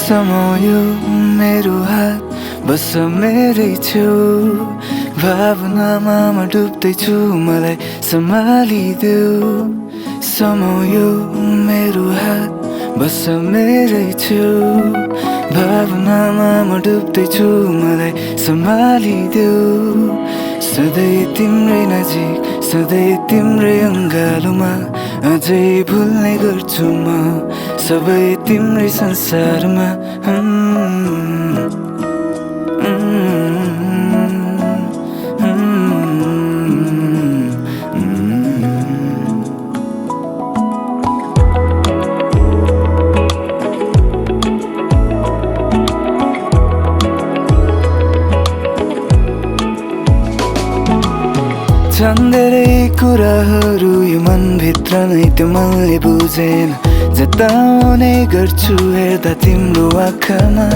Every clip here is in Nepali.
समायो मेरो हात बस मेरै छेउ भावनामा म डुब्दैछु मलाई सम्हालिदेऊ समायो मेरो हात बस मेरै छेउ भावनामा म डुब्दैछु मलाई सम्हालिदेऊ सधैँ तिम्रै नजिक सधैँ तिम्रै अङ्गालोमा अझै भुल्ने गर्छु म सबै तिम्रै संसारमा छन् धेरै कुराहरू यो मनभित्र नै त्यो मनले बुझेन जताउने गर्छु हेर्दा तिम्रो आँखामा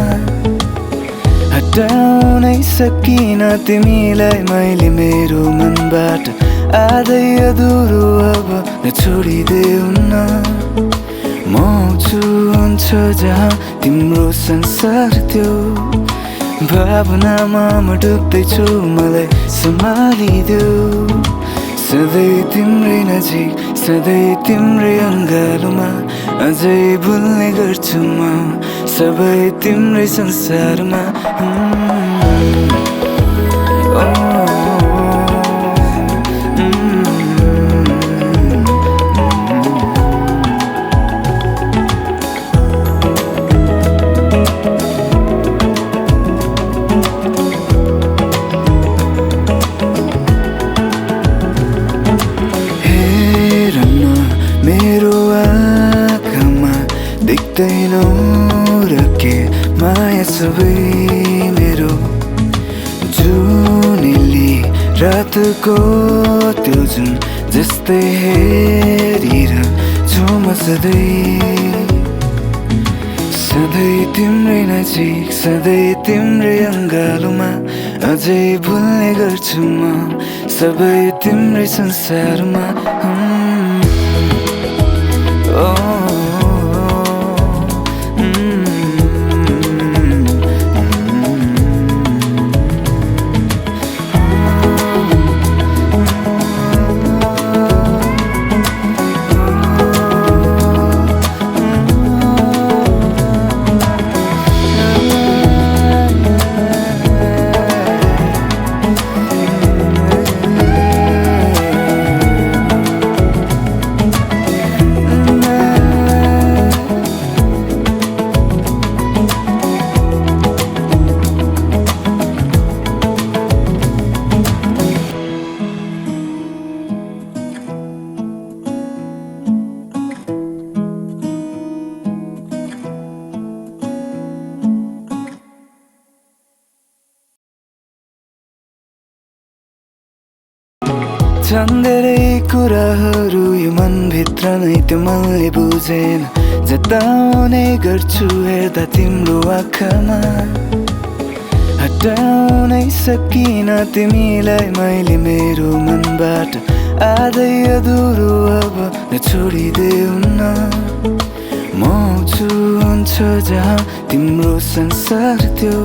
हटाउनै सकिन तिमीलाई मैले मेरो मनबाट आधै अधुरो अब छोडिदेऊ न म हुन्छ जहाँ तिम्रो संसार त्यो भावनामा म डुब्दैछु मलाई सम्हालिदेऊ सधैँ तिम्रै नजिक सधैँ तिम्रै अङ्गालोमा अझै भुल्ने गर्छु म सबै तिम्रै संसारमा मेरो आँखामा देख्दैनौ र के माया सबै मेरो जुनेली रातको त्यो जुन जस्तै हेरिरहन्छु म सधैँ तिम्रै नजिक सधैँ तिम्रै अङ्गालोमा अझै भुल्ने गर्छु म सबै तिम्रै संसारमा छन् धेरै कुराहरू यो मनभित्र नै त्यो मनले बुझेन जताउने गर्छु हेर्दा तिम्रो आँखामा हटाउनै सकिन तिमीलाई मैले मेरो मनबाट आधै अधुरो अब छोडिदेऊ न म हुन्छ जहाँ तिम्रो संसार त्यो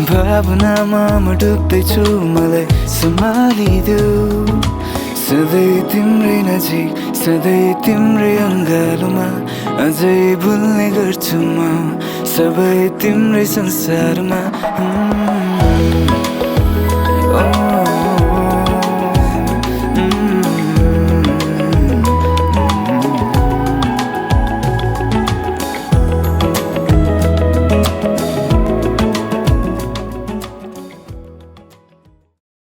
भावनामा म डुब्दैछु मलाई सम्हालिदेऊ सधैँ तिम्रै नजिक सधैँ तिम्रै अङ्गालोमा अझै भुल्ने गर्छु म सबै तिम्रै संसारमा